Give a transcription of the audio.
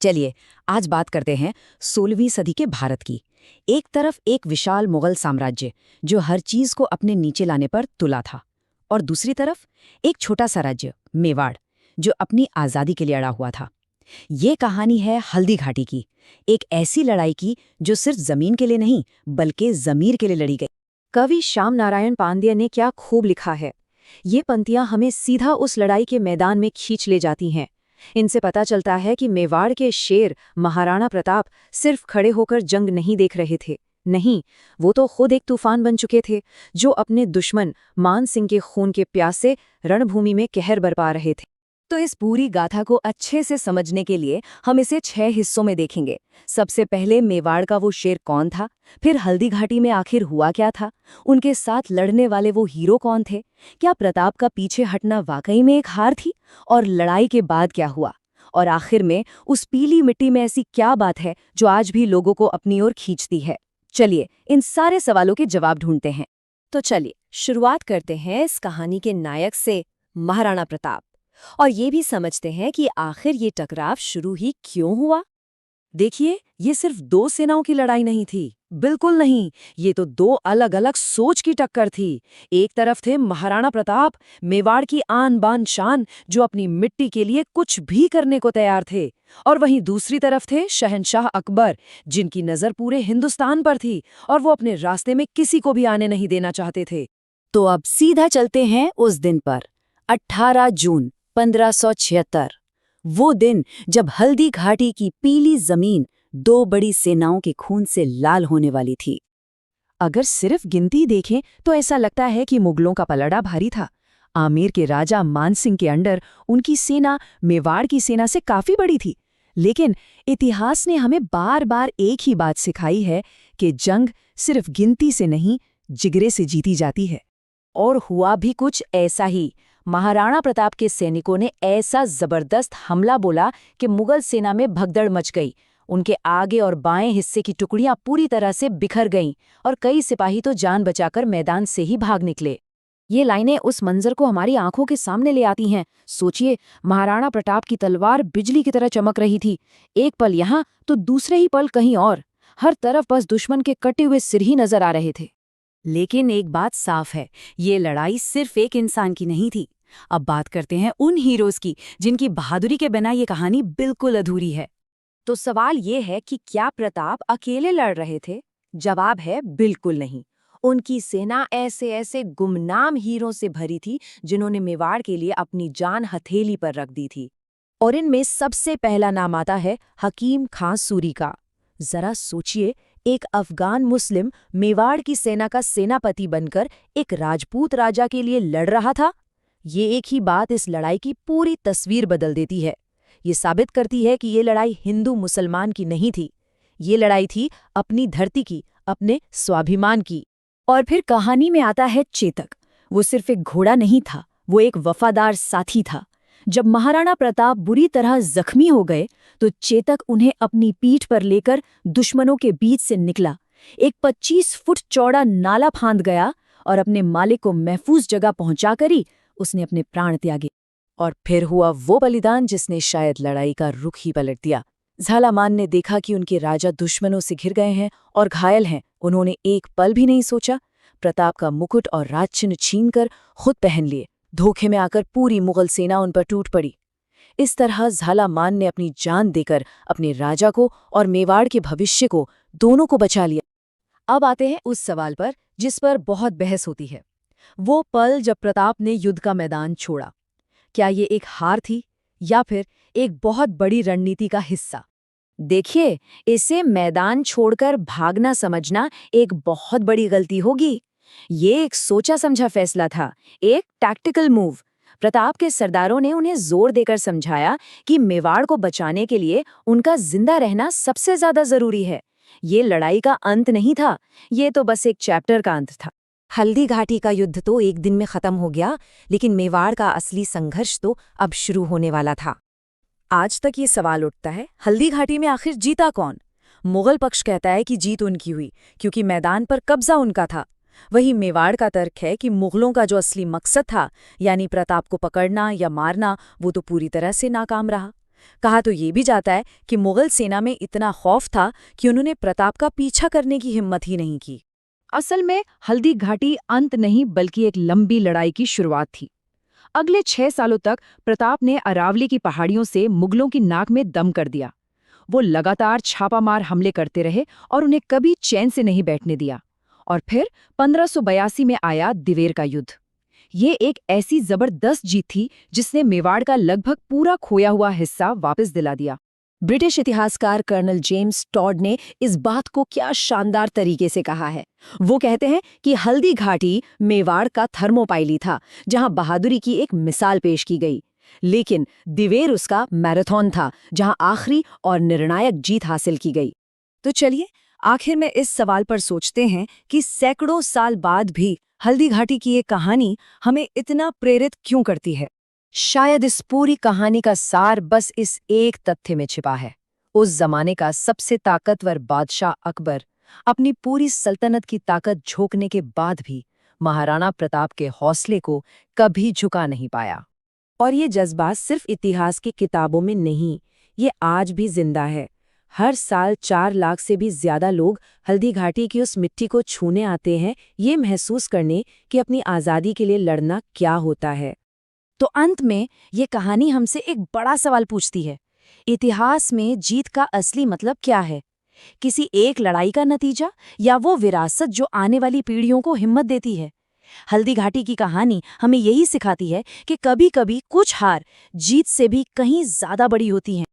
चलिए आज बात करते हैं 16वीं सदी के भारत की। एक तरफ एक विशाल मुगल साम्राज्य जो हर चीज को अपने नीचे लाने पर तुला था, और दूसरी तरफ एक छोटा सा राज्य मेवाड़ जो अपनी आज़ादी के लिए अड़ा हुआ था। ये कहानी है हल्दी घाटी की, एक ऐसी लड़ाई की जो सिर्फ जमीन के लिए नहीं बल्कि जमीर के लिए लड़ी गई। कवि श्याम नारायण पांड्य ने क्या खूब लिखा है। ये पंक्तियां हमें सीधा उस लड़ाई के मैदान में खींच ले जाती हैं। इनसे पता चलता है कि मेवाड़ के शेर महाराणा प्रताप सिर्फ खड़े होकर जंग नहीं देख रहे थे, नहीं, वो तो खुद एक तूफान बन चुके थे जो अपने दुश्मन मान सिंह के खून के प्यासे रणभूमि में कहर बरपा रहे थे। तो इस पूरी गाथा को अच्छे से समझने के लिए हम इसे 6 हिस्सों में देखेंगे। सबसे पहले मेवाड़ का वो शेर कौन था, फिर हल्दी घाटी में आखिर हुआ क्या था, उनके साथ लड़ने वाले वो हीरो कौन थे, क्या प्रताप का पीछे हटना वाकई में एक हार थी, और लड़ाई के बाद क्या हुआ, और आखिर में उस पीली मिट्टी में ऐसी क्या बात है जो आज भी लोगों को अपनी ओर खींचती है। चलिए इन सारे सवालों के जवाब ढूंढते हैं। तो चलिए शुरुआत करते हैं इस कहानी के नायक से, महाराणा प्रताप, और ये भी समझते हैं कि आखिर ये टकराव शुरू ही क्यों हुआ। देखिए, ये सिर्फ 2 सेनाओं की लड़ाई नहीं थी, बिल्कुल नहीं। ये तो 2 अलग अलग सोच की टक्कर थी। एक तरफ थे महाराणा प्रताप, मेवाड़ की आन बान शान, जो अपनी मिट्टी के लिए कुछ भी करने को तैयार थे, और वहीं दूसरी तरफ थे शहंशाह अकबर, जिनकी नजर पूरे हिंदुस्तान पर थी और वो अपने रास्ते में किसी को भी आने नहीं देना चाहते थे। तो अब सीधा चलते हैं उस दिन पर, 18 जून 1576, वो दिन जब हल्दी घाटी की पीली जमीन 2 बड़ी सेनाओं के खून से लाल होने वाली थी। अगर सिर्फ गिनती देखें तो ऐसा लगता है कि मुगलों का पलड़ा भारी था। आमेर के राजा मान सिंह के अंडर उनकी सेना मेवाड़ की सेना से काफी बड़ी थी। लेकिन इतिहास ने हमें बार बार एक ही बात सिखाई है कि जंग सिर्फ गिनती से नहीं, जिगरे से जीती जाती है। और हुआ भी कुछ ऐसा ही। महाराणा प्रताप के सैनिकों ने ऐसा जबरदस्त हमला बोला कि मुगल सेना में भगदड़ मच गई। उनके आगे और बाएं हिस्से की टुकड़ियां पूरी तरह से बिखर गईं और कई सिपाही तो जान बचाकर मैदान से ही भाग निकले। ये लाइनें उस मंजर को हमारी आंखों के सामने ले आती हैं। सोचिए, महाराणा प्रताप की तलवार बिजली की तरह चमक रही थी, एक पल यहाँ तो दूसरे ही पल कहीं और। हर तरफ बस दुश्मन के कटे हुए सिर ही नजर आ रहे थे। लेकिन एक बात साफ है, ये लड़ाई सिर्फ एक इंसान की नहीं थी। अब बात करते हैं उन हीरोज की जिनकी बहादुरी के बिना ये कहानी बिल्कुल अधूरी है। तो सवाल ये है कि क्या प्रताप अकेले लड़ रहे थे? जवाब है बिल्कुल नहीं। उनकी सेना ऐसे ऐसे गुमनाम हीरों से भरी थी जिन्होंने मेवाड़ के लिए अपनी जान हथेली पर रख दी थी। और इनमें सबसे पहला नाम आता है हकीम खां सूरी का। जरा सोचिए, एक अफगान मुस्लिम मेवाड़ की सेना का सेनापति बनकर एक राजपूत राजा के लिए लड़ रहा था। ये एक ही बात इस लड़ाई की पूरी तस्वीर बदल देती है। ये साबित करती है कि ये लड़ाई हिंदू मुसलमान की नहीं थी, ये लड़ाई थी अपनी धरती की, अपने स्वाभिमान की। और फिर कहानी में आता है चेतक। वो सिर्फ एक घोड़ा नहीं था, वो एक वफादार साथी था। जब महाराणा प्रताप बुरी तरह जख्मी हो गए तो चेतक उन्हें अपनी पीठ पर लेकर दुश्मनों के बीच से निकला। एक 25 फुट चौड़ा नाला फांद गया और अपने मालिक को महफूज जगह पहुंचाकर ही उसने अपने प्राण त्यागे। और फिर हुआ वो बलिदान जिसने शायद लड़ाई का रुख ही पलट दिया। झालामान ने देखा कि उनके राजा दुश्मनों से घिर गए हैं और घायल हैं। उन्होंने एक पल भी नहीं सोचा, प्रताप का मुकुट और राजचिन्ह छीनकर खुद पहन लिए। धोखे में आकर पूरी मुगल सेना उन पर टूट पड़ी। इस तरह झालामान ने अपनी जान देकर अपने राजा को और मेवाड़ के भविष्य को, दोनों को बचा लिया। अब आते हैं उस सवाल पर जिस पर बहुत बहस होती है, वो पल जब प्रताप ने युद्ध का मैदान छोड़ा। क्या ये एक हार थी या फिर एक बहुत बड़ी रणनीति का हिस्सा? देखिए, इसे मैदान छोड़कर भागना समझना एक बहुत बड़ी गलती होगी। ये एक सोचा समझा फैसला था, एक टैक्टिकल मूव। प्रताप के सरदारों ने उन्हें जोर देकर समझाया कि मेवाड़ को बचाने के लिए उनका जिंदा रहना सबसे ज्यादा जरूरी है। ये लड़ाई का अंत नहीं था, ये तो बस एक चैप्टर का अंत था। हल्दी घाटी का युद्ध तो एक दिन में खत्म हो गया, लेकिन मेवाड़ का असली संघर्ष तो अब शुरू होने वाला था। आज तक ये सवाल उठता है, हल्दी घाटी में आखिर जीता कौन? मुगल पक्ष कहता है कि जीत उनकी हुई क्योंकि मैदान पर कब्जा उनका था। वहीं मेवाड़ का तर्क है कि मुगलों का जो असली मकसद था, यानी प्रताप को पकड़ना या मारना, वो तो पूरी तरह से नाकाम रहा। कहा तो ये भी जाता है कि मुगल सेना में इतना खौफ था कि उन्होंने प्रताप का पीछा करने की हिम्मत ही नहीं की। असल में हल्दी घाटी अंत नहीं बल्कि एक लंबी लड़ाई की शुरुआत थी। अगले 6 सालों तक प्रताप ने अरावली की पहाड़ियों से मुगलों की नाक में दम कर दिया। वो लगातार छापामार हमले करते रहे और उन्हें कभी चैन से नहीं बैठने दिया। और फिर 1582 में आया दिवेर का युद्ध। ये एक ऐसी जबरदस्त जीत थी जिसने मेवाड़ का लगभग पूरा खोया हुआ हिस्सा वापस दिला दिया। ब्रिटिश इतिहासकार कर्नल जेम्स टॉड ने इस बात को क्या शानदार तरीके से कहा है। वो कहते हैं कि हल्दी घाटी मेवाड़ का थर्मोपाइली था, जहां बहादुरी की एक मिसाल पेश की गई, लेकिन दिवेर उसका मैराथन था, जहां आखिरी और निर्णायक जीत हासिल की गई। तो चलिए आखिर में इस सवाल पर सोचते हैं कि सैकड़ों साल बाद भी हल्दी घाटी की ये कहानी हमें इतना प्रेरित क्यों करती है। शायद इस पूरी कहानी का सार बस इस एक तथ्य में छिपा है। उस जमाने का सबसे ताकतवर बादशाह अकबर अपनी पूरी सल्तनत की ताकत झोंकने के बाद भी महाराणा प्रताप के हौसले को कभी झुका नहीं पाया। और ये जज्बा सिर्फ इतिहास की किताबों में नहीं, ये आज भी जिंदा है। हर साल 4 लाख से भी ज्यादा लोग हल्दी घाटी की उस मिट्टी को छूने आते हैं, ये महसूस करने कि अपनी आज़ादी के लिए लड़ना क्या होता है। तो अंत में ये कहानी हमसे एक बड़ा सवाल पूछती है, इतिहास में जीत का असली मतलब क्या है? किसी एक लड़ाई का नतीजा, या वो विरासत जो आने वाली पीढ़ियों को हिम्मत देती है? हल्दी घाटी की कहानी हमें यही सिखाती है कि कभी-कभी कुछ हार जीत से भी कहीं ज्यादा बड़ी होती हैं।